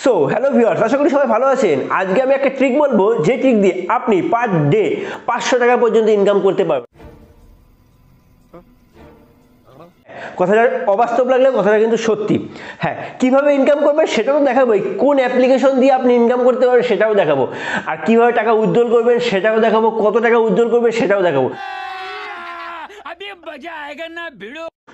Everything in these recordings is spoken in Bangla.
সো হ্যালো ভিউয়ার্স, আশা করি সবাই ভালো আছেন। আজকে আমি একটা ট্রিক বলবো, যে ট্রিক দিয়ে আপনি পার ডে 500 টাকা পর্যন্ত ইনকাম করতে পারবেন। কথাটা অবাস্তব লাগলে কথাটা কিন্তু সত্যি। হ্যাঁ, কিভাবে ইনকাম করবেন সেটাও দেখাবো, কোন অ্যাপ্লিকেশন দিয়ে আপনি ইনকাম করতে পারবেন সেটাও দেখাবো, আর কিভাবে টাকা উইথড্রল করবেন সেটাও দেখাবো, কত টাকা উইথড্রল করবেন সেটাও দেখাবো।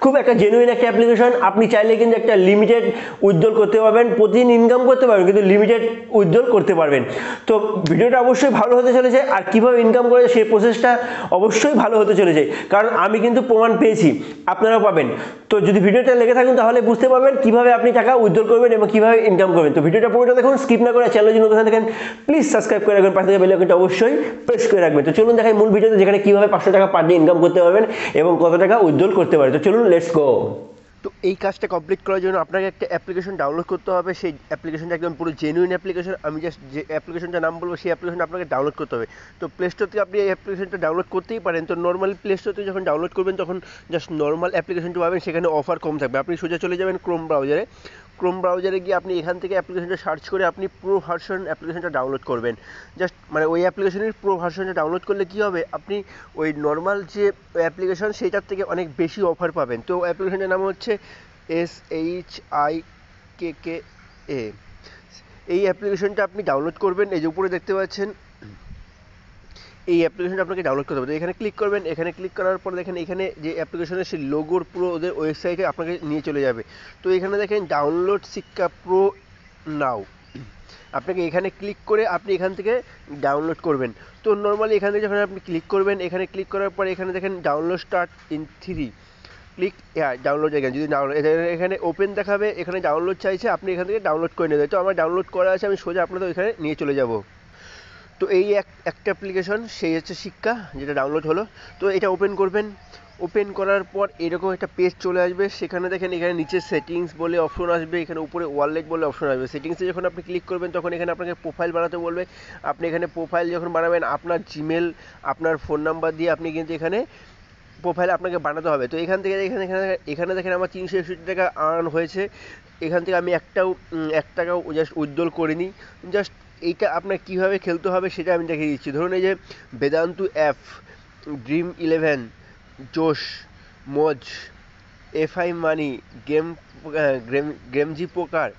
খুব একটা জেনুইন একটা অ্যাপ্লিকেশন। আপনি চাইলে কিন্তু একটা লিমিটেড উইথড্রল করতে পারবেন, প্রতিদিন ইনকাম করতে পারবেন, কিন্তু লিমিটেড উইথড্রল করতে পারবেন। তো ভিডিওটা অবশ্যই ভালো হতে চলেছে, আর কিভাবে ইনকাম করে সেই প্রসেসটা অবশ্যই ভালো হতে চলেছে, কারণ আমি কিন্তু প্রমাণ পেয়েছি, আপনারাও পাবেন। তো যদি ভিডিওটা লেগে থাকুন তাহলে বুঝতে পারবেন কিভাবে আপনি টাকা উইথড্রল করবেন এবং কিভাবে ইনকাম করবেন। তো ভিডিওটা পুরোটা দেখুন, স্কিপ না করে। চ্যানেল যদি নতুন থাকেন প্লিজ সাবস্ক্রাইব করে রাখবেন, পাশে থেকে বেল আইকনটা অবশ্যই প্রেস করে রাখবেন। তো চলুন দেখাই মূল ভিডিওতে, যেখানে কিভাবে 500 টাকা পার ডে ইনকাম করতে পারবেন এবং কত টাকা উইথড্রল করতে পারবেন। তো চলুন, লেটস গো। তো এই কাজটা কমপ্লিট করার জন্য আপনাকে একটা অ্যাপ্লিকেশন ডাউনলোড করতে হবে। সেই অ্যাপ্লিকেশনটা একদম পুরো জেনুইন অ্যাপ্লিকেশন। আমি জাস্ট যে অ্যাপ্লিকেশনটা নাম বলবো সেই অ্যাপ্লিকেশনটা আপনাকে ডাউনলোড করতে হবে। তো প্লে স্টোর থেকে আপনি এই অ্যাপ্লিকেশনটা ডাউনলোড করতেই পারেন। তো নর্মালি প্লে স্টোর থেকে যখন ডাউনলোড করবেন তখন জাস্ট নর্মাল অ্যাপ্লিকেশনটা পাবেন, সেখানে অফার কম থাকবে। আপনি সোজা চলে যাবেন ক্রোম ব্রাউজারে গিয়ে আপনি এখান থেকে অ্যাপ্লিকেশনটা সার্চ করে আপনি প্রো ভার্সন অ্যাপ্লিকেশনটা ডাউনলোড করবেন। জাস্ট মানে ওই অ্যাপ্লিকেশনের প্রো ভার্সনটা ডাউনলোড করলে কী হবে, আপনি ওই নর্মাল যে অ্যাপ্লিকেশন সেইটার থেকে অনেক বেশি অফার পাবেন। তো অ্যাপ্লিকেশনের নাম হচ্ছে SHIKKA। এই অ্যাপ্লিকেশনটা আপনি ডাউনলোড করবেন। এই যে উপরে দেখতে পাচ্ছেন, এই অ্যাপ্লিকেশনটা আপনাকে ডাউনলোড করতে হবে। তো এখানে ক্লিক করবেন। এখানে ক্লিক করার পর দেখেন এখানে যে অ্যাপ্লিকেশনের সেই লোগোর পুরো ওদের ওয়েবসাইটে আপনাকে নিয়ে চলে যাবে। তো এখানে দেখেন ডাউনলোড সিক্কা প্রো নাও, আপনাকে এখানে ক্লিক করে আপনি এখান থেকে ডাউনলোড করবেন। তো নর্মালি এখান থেকে যখন আপনি ক্লিক করবেন, এখানে ক্লিক করার পর এখানে দেখেন ডাউনলোড স্টার্ট ইন 3 ক্লিক। হ্যাঁ, ডাউনলোড এখানে যদি ডাউনলোড এখানে ওপেন দেখাবে, এখানে ডাউনলোড চাইছে, আপনি এখান থেকে ডাউনলোড করে নেবেন। তো আমার ডাউনলোড করা আছে, আমি সোজা আপনাদের এখানে নিয়ে চলে যাব। তো এই একটা অ্যাপ্লিকেশন, সেই হচ্ছে শিক্ষা, যেটা ডাউনলোড হলো। তো এটা ওপেন করবেন। ওপেন করার পর এরকম একটা পেজ চলে আসবে। সেখানে দেখেন এখানে নিচে সেটিংস বলে অপশন আসবে, এখানে উপরে ওয়ালেট বলে অপশন আসবে। সেটিংসে যখন আপনি ক্লিক করবেন তখন এখানে আপনাকে প্রোফাইল বানাতে বলবে। আপনি এখানে প্রোফাইল যখন বানাবেন, আপনার জিমেল, আপনার ফোন নাম্বার দিয়ে আপনি কিন্তু এখানে প্রোফাইল আপনাকে বানাতে হবে। তো এখান থেকে এখানে দেখেন আমার 361 টাকা আর্ন হয়েছে। এখান থেকে আমি 1 টাকাও জাস্ট উইথড্রল করিনি। জাস্ট এইটা আপনার কীভাবে খেলতে হবে সেটা আমি দেখিয়ে দিচ্ছি। ধরুন এই যে বেদান্তু অ্যাপ, Dream11, জোশ, মজ, FI মানি, গেমজি পোকার,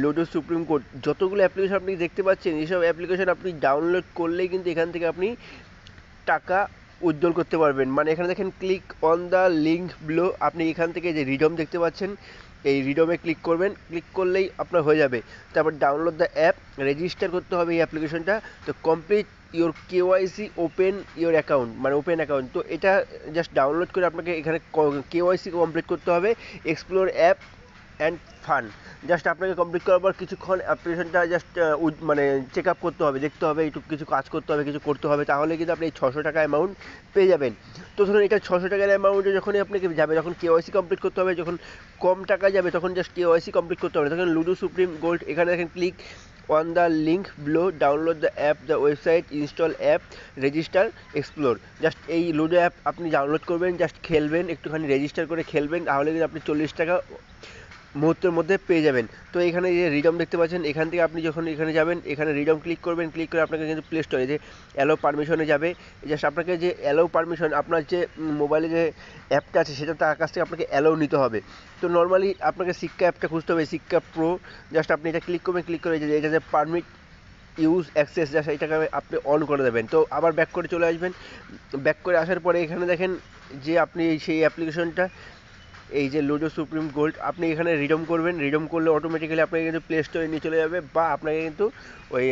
লুডো সুপ্রিম কোর্ট, যতগুলো অ্যাপ্লিকেশন আপনি দেখতে পাচ্ছেন, এইসব অ্যাপ্লিকেশন আপনি ডাউনলোড করলেই কিন্তু এখান থেকে আপনি টাকা উইথড্রল করতে পারবেন। মানে এখানে দেখেন click on the link below, আপনি এখান থেকে যে রিডম দেখতে পাচ্ছেন, এই রিডমে ক্লিক করবেন। ক্লিক করলেই আপনার হয়ে যাবে। তারপর ডাউনলোড দ্য অ্যাপ, রেজিস্টার করতে হবে এই অ্যাপ্লিকেশনটা। তো complete your KYC, open your account, মানে ওপেন অ্যাকাউন্ট। তো এটা জাস্ট ডাউনলোড করে আপনাকে এখানে KYC কমপ্লিট করতে হবে। Explore app and fun, just আপনাকে কমপ্লিট করার পর কিছুক্ষণ অ্যাপ্লিকেশনটা জাস্ট মানে চেক আপ করতে হবে, দেখতে হবে, একটু কিছু কাজ করতে হবে, কিছু করতে হবে, তাহলে কিন্তু আপনি এই 600 টাকা অ্যামাউন্ট পেয়ে যাবেন। তো ধরুন এটা 600 টাকার অ্যামাউন্টে যখনই আপনাকে যাবে, যখন KYC কমপ্লিট করতে হবে, যখন কম টাকা যাবে তখন জাস্ট KYC কমপ্লিট করতে হবে। তখন লুডো সুপ্রিম গোল্ড, এখানে দেখেন click on the link below, download the app, the website, install app, register, explore. Just এই লুডো অ্যাপ আপনি ডাউনলোড করবেন, জাস্ট খেলবেন, একটুখানি রেজিস্টার করে খেলবেন, তাহলে কিন্তু আপনি 40 টাকা মুহূর্তের মধ্যে পেয়ে যাবেন। তো এখানে যে রিডম দেখতে পাচ্ছেন, এখান থেকে আপনি যখন এখানে যাবেন, এখানে রিডম ক্লিক করবেন। ক্লিক করে আপনাকে কিন্তু প্লে স্টোরে যে অ্যালো পারমিশনে যাবে। জাস্ট আপনাকে যে অ্যালো পারমিশন, আপনার যে মোবাইলে যে অ্যাপটা আছে সেটা তার কাছ থেকে আপনাকে অ্যালো নিতে হবে। তো নর্মালি আপনাকে শিক্ষা অ্যাপটা খুঁজতে হবে, শিক্ষা প্রো। জাস্ট আপনি এটা ক্লিক করবেন। ক্লিক করে যে এটা যে পারমিট ইউজ অ্যাক্সেস, জাস্ট এইটাকে আপনি অন করে দেবেন। তো আবার ব্যাক করে চলে আসবেন। ব্যাক করে আসার পরে এখানে দেখেন যে আপনি সেই অ্যাপ্লিকেশনটা, এই যে লুডো সুপ্রিম গোল্ড, আপনি এখানে রিডম করবেন। রিডম করলে অটোমেটিক্যালি আপনাকে কিন্তু প্লে স্টোরে নিয়ে চলে যাবে, বা আপনাকে কিন্তু ওই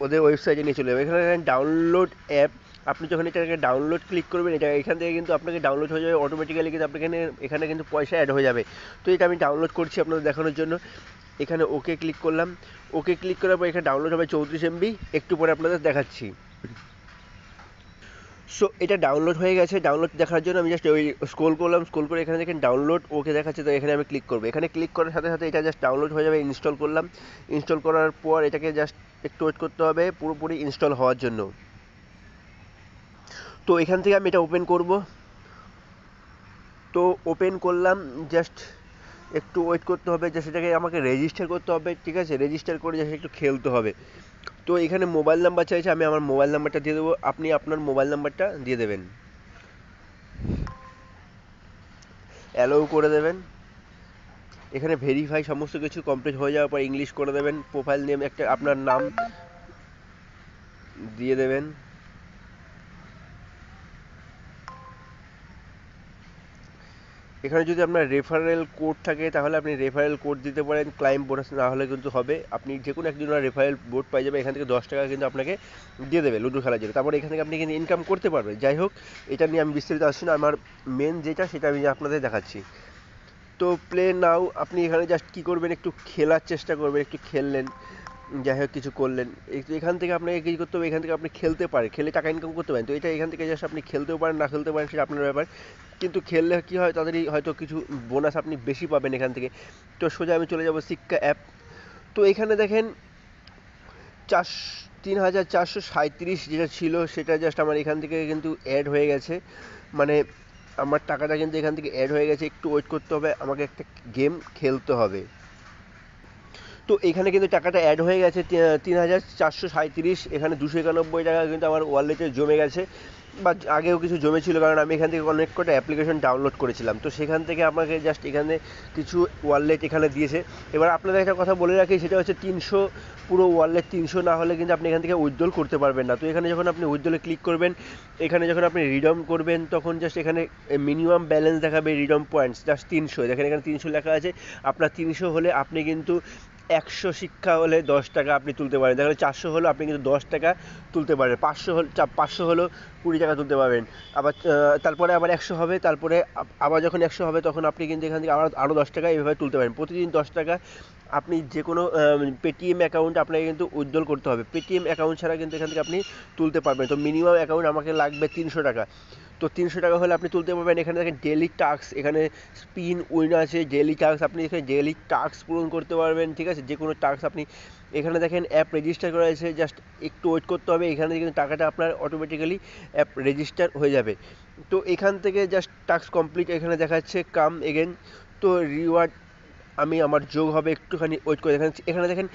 ওদের ওয়েবসাইটে নিয়ে চলে যাবে। এখানে ডাউনলোড অ্যাপ, আপনি যখন এটাকে ডাউনলোড ক্লিক করবেন, এটা এখান থেকে কিন্তু আপনাকে ডাউনলোড হয়ে যাবে অটোমেটিক্যালি, কিন্তু আপনাকে এখানে কিন্তু পয়সা অ্যাড হয়ে যাবে। তো এটা আমি ডাউনলোড করছি আপনাদের দেখানোর জন্য। এখানে ওকে ক্লিক করলাম। ওকে ক্লিক করার পর এখানে ডাউনলোড হবে 34 MB। একটু পরে আপনাদের দেখাচ্ছি। সো এটা ডাউনলোড হয়ে গেছে। ডাউনলোড দেখার জন্য আমি জাস্ট ওই স্ক্রল করলাম। স্ক্রল করে এখানে দেখেন ডাউনলোড ওকে দেখাচ্ছে, তো এখানে আমি ক্লিক করবো। এখানে ক্লিক করার সাথে সাথে এটা জাস্ট ডাউনলোড হয়ে যাবে। ইনস্টল করলাম। ইনস্টল করার পর এটাকে জাস্ট একটু ওয়েট করতে হবে পুরোপুরি ইনস্টল হওয়ার জন্য। তো এখান থেকে আমি এটা ওপেন করব। তো ওপেন করলাম, জাস্ট একটু ওয়েট করতে হবে, যে সেটাকে আমাকে রেজিস্টার করতে হবে, ঠিক আছে, রেজিস্টার করে যে একটু খেলতে হবে। তো এখানে মোবাইল নাম্বার চাইছে, আমি আমার মোবাইল নাম্বারটা দিয়ে দেবো, আপনি আপনার মোবাইল নাম্বারটা দিয়ে দেবেন, অ্যালাউ করে দেবেন। এখানে ভেরিফাই সমস্ত কিছু কমপ্লিট হয়ে যাওয়ার পর ইংলিশ করে দেবেন, প্রোফাইল নেম একটা আপনার নাম দিয়ে দেবেন। এখানে যদি আপনার রেফারেল কোড থাকে তাহলে আপনি রেফারেল কোড দিতে পারেন, ক্লায়েন্ট বোনাস না হলে কিন্তু হবে, আপনি যে কোনো একজনের রেফারেল বোর্ড পাই যাবে, এখান থেকে 10 টাকা কিন্তু আপনাকে দিয়ে দেবে লুডো খেলার জন্য, তারপরে এখান থেকে আপনি কিন্তু ইনকাম করতে পারবেন। যাই হোক, এটা নিয়ে আমি বিস্তারিত আসছি না, আমার মেন যেটা সেটা আমি আপনাদের দেখাচ্ছি। তো প্লে নাও, আপনি এখানে জাস্ট কী করবেন, একটু খেলার চেষ্টা করবেন, একটু খেললেন, যাই হোক কিছু করলেন, এখান থেকে আপনাকে কী করতে হবে, এখান থেকে আপনি খেলতে পারেন, খেলে টাকা ইনকাম করতে পারেন। তো এটা এখান থেকে জাস্ট আপনি খেলতেও পারেন, না খেলতে পারেন সেটা আপনার ব্যাপার, কিন্তু খেললে কী হয়, তাদেরই হয়তো কিছু বোনাস আপনি বেশি পাবেন এখান থেকে। তো সোজা আমি চলে যাব সিক্কা অ্যাপ। তো এখানে দেখেন 3,437 যেটা ছিল সেটা জাস্ট আমার এখান থেকে কিন্তু অ্যাড হয়ে গেছে, মানে আমার টাকাটা কিন্তু এখান থেকে অ্যাড হয়ে গেছে। একটু ওয়েট করতে হবে, আমাকে একটা গেম খেলতে হবে। তো এখানে কিন্তু টাকাটা অ্যাড হয়ে গেছে 3,437, এখানে 291 টাকা কিন্তু আমার ওয়ালেটে জমে গেছে, বা আগেও কিছু জমেছিল, কারণ আমি এখান থেকে অনেক কটা অ্যাপ্লিকেশন ডাউনলোড করেছিলাম। তো সেখান থেকে আমাকে জাস্ট এখানে কিছু ওয়ালেট এখানে দিয়েছে। এবার আপনাদের একটা কথা বলে রাখি, সেটা হচ্ছে 300, পুরো ওয়ালেট 300 না হলে কিন্তু আপনি এখান থেকে উইথড্রল করতে পারবেন না। তো এখানে যখন আপনি উইথড্রলে ক্লিক করবেন, এখানে যখন আপনি রিডম করবেন, তখন জাস্ট এখানে মিনিমাম ব্যালেন্স দেখাবে, রিডম পয়েন্টস জাস্ট 300, দেখেন এখানে 300 লেখা আছে। আপনার 300 হলে আপনি কিন্তু 100 শিক্ষা হলে 10 টাকা আপনি তুলতে পারেন, তাহলে 400 হলো আপনি কিন্তু 10 টাকা তুলতে পারেন, 500 হলো 20 টাকা তুলতে পারবেন। আবার তারপরে আবার 100 হবে, তারপরে আবার যখন 100 হবে তখন আপনি কিন্তু এখান থেকে আরও 10 টাকা এইভাবে তুলতে পারেন। প্রতিদিন 10 টাকা আপনি যে কোনো পেটিএম অ্যাকাউন্টে আপনাকে কিন্তু উইথড্রল করতে হবে, পেটিএম অ্যাকাউন্ট ছাড়া কিন্তু এখান থেকে আপনি তুলতে পারবেন। তো মিনিমাম অ্যাকাউন্ট আমাকে লাগবে 300 টাকা। তো 300 টাকা হলে আপনি তুলতে পারবেন। এখানে দেখেন ডেলি টাস্ক, এখানে স্পিন উইন আছে, ডেলি টাস্ক, আপনি এখানে ডেলি টাস্ক পূরণ করতে পারবেন, ঠিক আছে, যে কোনো টাস্ক আপনি এখানে দেখেন অ্যাপ রেজিস্টার করা আছে, জাস্ট একটু ওয়েট করতে হবে, এখানে কিন্তু টাকাটা আপনার অটোমেটিক্যালি অ্যাপ রেজিস্টার হয়ে যাবে। তো এখান থেকে জাস্ট টাস্ক কমপ্লিট এখানে দেখাচ্ছে কাম এগেন। তো রিওয়ার্ড আমি আমার যোগ হবে, একটুখানি ওয়েট করে দেখেন, এখানে দেখেন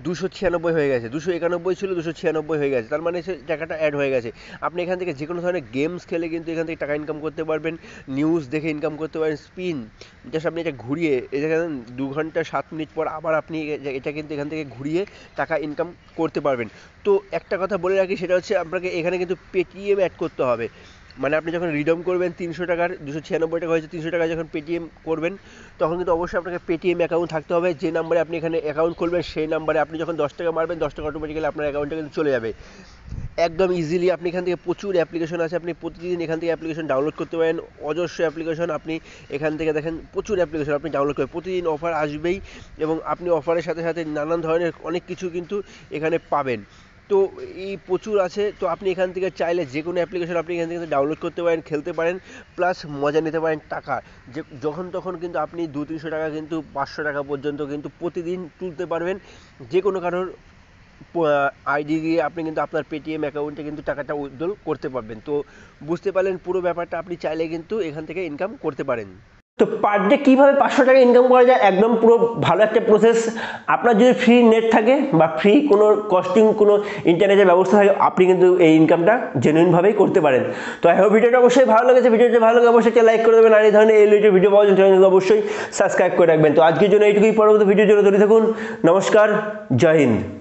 296 হয়ে গেছে, 291 ছিল 296 হয়ে গেছে, তার মানে সে টাকাটা অ্যাড হয়ে গেছে। আপনি এখান থেকে যে কোনো ধরনের গেমস খেলে কিন্তু এখান থেকে টাকা ইনকাম করতে পারবেন, নিউজ দেখে ইনকাম করতে পারেন, স্পিন জাস্ট আপনি এটা ঘুরিয়ে, এই দেখেন 2 ঘন্টা 7 মিনিট পর আবার আপনি এটা কিন্তু এখান থেকে ঘুরিয়ে টাকা ইনকাম করতে পারবেন। তো একটা কথা বলে রাখি, সেটা হচ্ছে আপনাকে এখানে কিন্তু পেটিএম অ্যাড করতে হবে, মানে আপনি যখন রিডম করবেন 300 টাকার, 296 টাকা হয়েছে, 300 টাকা যখন পেটিএম করবেন, তখন কিন্তু অবশ্যই আপনাকে পেটিএম অ্যাকাউন্ট থাকতে হবে। যে নাম্বারে আপনি এখানে অ্যাকাউন্ট খুলবেন সেই নাম্বারে আপনি যখন 10 টাকা মারবেন, 10 টাকা অটোমেটিক্যালি আপনার অ্যাকাউন্টে কিন্তু চলে যাবে একদম ইজিলি। আপনি এখান থেকে প্রচুর অ্যাপ্লিকেশন আছে, আপনি প্রতিদিন এখান থেকে অ্যাপ্লিকেশন ডাউনলোড করতে পারেন, অজস্র অ্যাপ্লিকেশন আপনি এখান থেকে দেখেন, প্রচুর অ্যাপ্লিকেশন আপনি ডাউনলোড করেন, প্রতিদিন অফার আসবেই, এবং আপনি অফারের সাথে সাথে নানান ধরনের অনেক কিছু কিন্তু এখানে পাবেন। তো এই প্রচুর আছে, তো আপনি এখান থেকে চাইলে যে কোনো অ্যাপ্লিকেশন আপনি এখান থেকে ডাউনলোড করতে পারেন, খেলতে পারেন, প্লাস মজা নিতে পারেন টাকা, যে যখন তখন কিন্তু আপনি 200-300 টাকা কিন্তু 500 টাকা পর্যন্ত কিন্তু প্রতিদিন তুলতে পারবেন, যে কোনো কারোর আইডি দিয়ে আপনি কিন্তু আপনার পেটিএম অ্যাকাউন্টে কিন্তু টাকাটা উইথড্রল করতে পারবেন। তো বুঝতে পারলেন পুরো ব্যাপারটা, আপনি চাইলে কিন্তু এখান থেকে ইনকাম করতে পারেন। তো পার ডে কীভাবে 500 টাকা ইনকাম করা যায়, একদম পুরো ভালো একটা প্রসেস। আপনার যদি ফ্রি নেট থাকে বা ফ্রি কোনো কস্টিং কোনো ইন্টারনেটের ব্যবস্থা থাকে, আপনি কিন্তু এই ইনকামটা জেনুইনভাবেই করতে পারেন। তো আই হোপ ভিডিওটা অবশ্যই ভালো লেগেছে, ভিডিওটা ভালো লাগে অবশ্যই লাইক করে দেবেন, আর এই ধরনের এই রিলেটেড ভিডিও পাওয়ার জন্য চ্যানেলকে অবশ্যই সাবস্ক্রাইব করে রাখবেন। তো আজকের জন্য এইটুকুই, পরবর্তী ভিডিওর জন্য তৈরি থাকুন। নমস্কার, জয় হিন্দ।